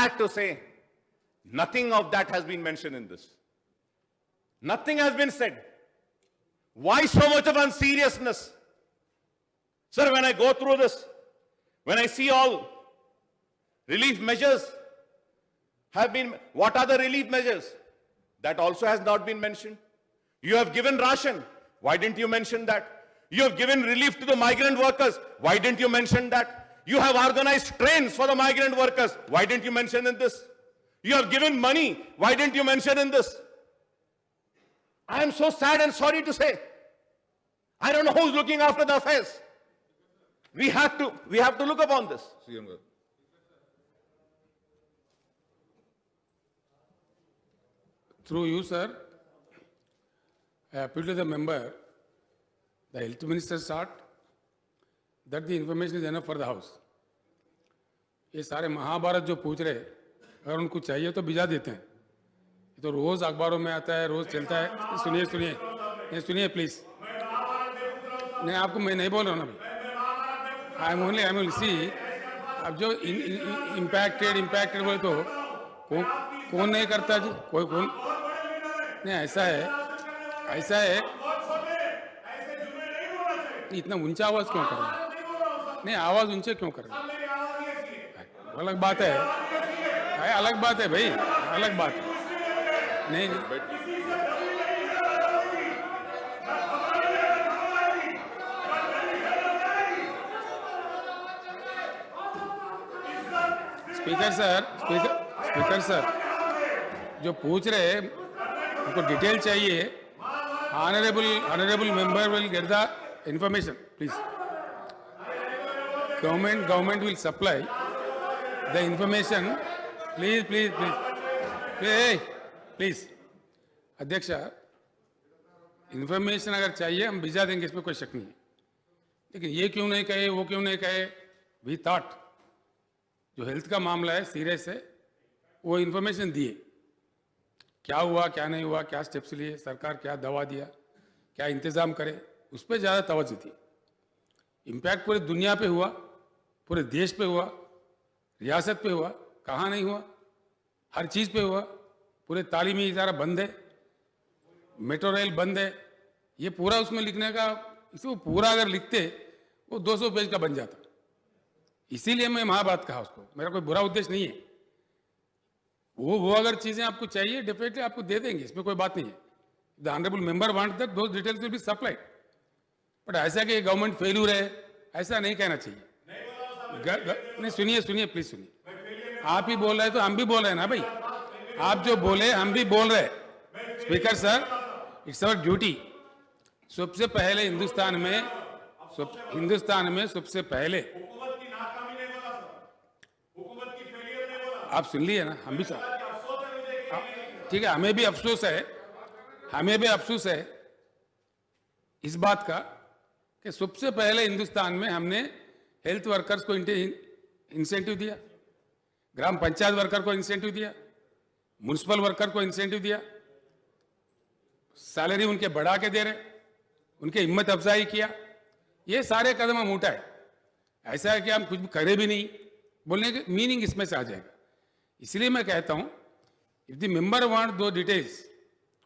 sad to say, nothing of that has been mentioned in this. Nothing has been said. Why so much of unseriousness? Sir, when I go through this, when I see all relief measures have been, what are the relief measures? That also has not been mentioned. You have given ration. Why didn't you mention that? You have given relief to the migrant workers. Why didn't you mention that? You have organized trains for the migrant workers. Why didn't you mention in this? You have given money. Why didn't you mention in this? I am so sad and sorry to say. I don't know who's looking after the affairs. We have to look upon this. Through you, sir, I appeal to the member, the health minister sought that the information is enough for the house. ये सारे महाभारत जो पूछ रहे, अगर उनको चाहिए तो भिजा देते हैं. ये तो रोज अखबारों में आता है, रोज चलता है. सुनिए सुनिए, ये सुनिए प्लीज. नहीं, आपको मैं नहीं बोल रहा हूँ ना भाई. आई एम ओनली सी. अब जो इम्पैक्टेड बोले तो कौन नहीं करता जी? कोई कौन नहीं. ऐसा है. इतना ऊंचा आवाज क्यों कर रहे हैं? नहीं, आवाज ऊंचे क्यों कर रहे हैं? अलग बात है. अलग बात है भाई, अलग बात है. नहीं. स्पीकर सर जो पूछ रहे हैं उनको डिटेल चाहिए. Honourable member will get the information please. Government will supply the information. Please अध्यक्ष, इंफॉर्मेशन अगर चाहिए हम भिजा देंगे, इसमें कोई शक नहीं. लेकिन ये क्यों नहीं कहे, वो क्यों नहीं कहे? वी थॉट जो हेल्थ का मामला है सीरियस है, वो इंफॉर्मेशन दिए. क्या हुआ, क्या नहीं हुआ, क्या स्टेप्स लिए, सरकार क्या दवा दिया, क्या इंतजाम करे, उस पर ज़्यादा तवज्जो दी. इम्पैक्ट पूरे दुनिया पे हुआ, पूरे देश पे हुआ, रियासत पे हुआ, कहाँ नहीं हुआ? हर चीज़ पे हुआ. पूरे तालीमी इदारा बंद है, मेट्रो रेल बंद है. ये पूरा उसमें लिखने का, इसको पूरा अगर लिखते वो 200 पेज का बन जाता. इसीलिए मैं महाभारत कहा उसको. मेरा कोई बुरा उद्देश्य नहीं है. वो अगर चीजें आपको चाहिए डेफिनेटली आपको दे देंगे, इसमें कोई बात नहीं है. The honourable member want that those details will be supplied. But ऐसा कि गवर्नमेंट फेल्यूर है, ऐसा नहीं कहना चाहिए. नहीं, सुनिए प्लीज सुनिए. आप ही बोल रहे हैं तो हम भी बोल रहे हैं ना भाई. आप जो बोले हम भी बोल रहे हैं. Speaker sir, it's our duty. सबसे पहले हिंदुस्तान में सबसे पहले आप सुन लिए ना. हम भी ठीक है. हमें भी अफसोस है इस बात का कि सबसे पहले हिंदुस्तान में हमने हेल्थ वर्कर्स को इंसेंटिव दिया, ग्राम पंचायत वर्कर को इंसेंटिव दिया, म्युनिसिपल वर्कर को इंसेंटिव दिया, सैलरी उनके बढ़ा के दे रहे, उनके हिम्मत अफजाई किया. ये सारे कदम हम उठाए. ऐसा है कि हम कुछ भी करे भी नहीं, बोलने की मीनिंग इसमें से आ जाएगा. इसलिए मैं कहता हूं, इफ द मेंबर वांट दो details,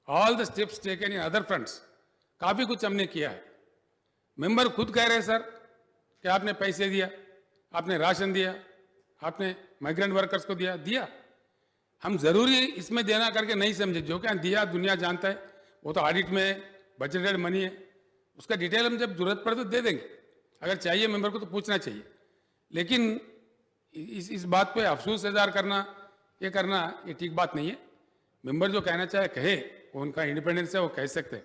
all the steps taken in other fronts, काफी कुछ हमने किया है. मेंबर खुद कह रहे हैं सर कि आपने पैसे दिया, आपने राशन दिया, आपने माइग्रेंट वर्कर्स को दिया. हम जरूरी इसमें देना करके नहीं समझे. जो क्या दिया दुनिया जानता है, वो तो ऑडिट में बजटेड मनी है, उसका डिटेल हम जब जरूरत पड़े तो दे देंगे. अगर चाहिए मेंबर को तो पूछना चाहिए. लेकिन इस बात पे अफसोस इजहार करना, ये ठीक बात नहीं है. मेंबर जो कहना चाहे कहे, वो उनका इंडिपेंडेंस है, वो कह सकते हैं.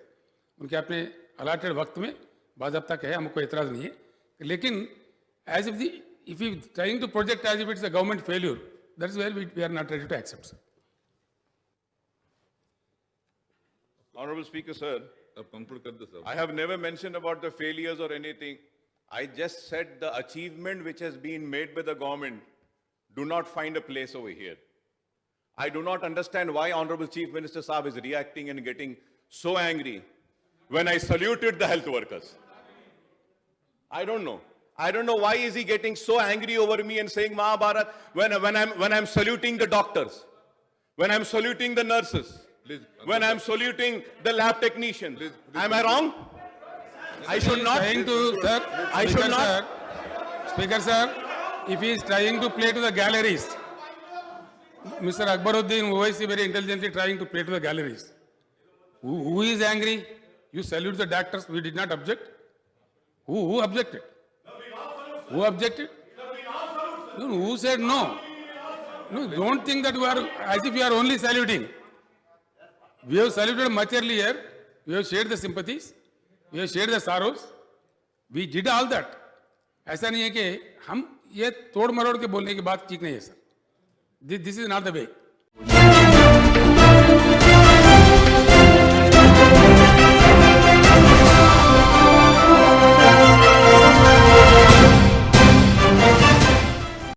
उनके अपने अलाटेड वक्त में बाज़ाब्ता कहे, हमको एतराज़ नहीं है. लेकिन as if you trying to project as if it's a government failure, that is where we are not ready to accept. Honorable Speaker, sir, I have never mentioned about the failures or anything. I just said the achievement which has been made by the government do not find a place over here. I do not understand why Honorable Chief Minister Saab is reacting and getting so angry when I saluted the health workers. I don't know. I don't know why is he getting so angry over me and saying Mahabharat when I'm saluting the doctors, when I'm saluting the nurses, when I'm saluting the lab technicians. Am I wrong? I should not. Trying to, sir. I should Speaker, not. Sir, Speaker, sir, if he is trying to play to the galleries, Mr. Akbaruddin Owaisi very intelligently trying to play to the galleries. Who is angry? You salute the doctors. We did not object. Who objected? Who objected? No, who said no? No, don't think that we are as if we are only saluting. We have saluted much earlier. We have shared the sympathies. We have shared the sorrows. We did all that. ऐसा नहीं है कि हम ये तोड़ मरोड़ के बोलने की बात ठीक नहीं है sir. This is not the way.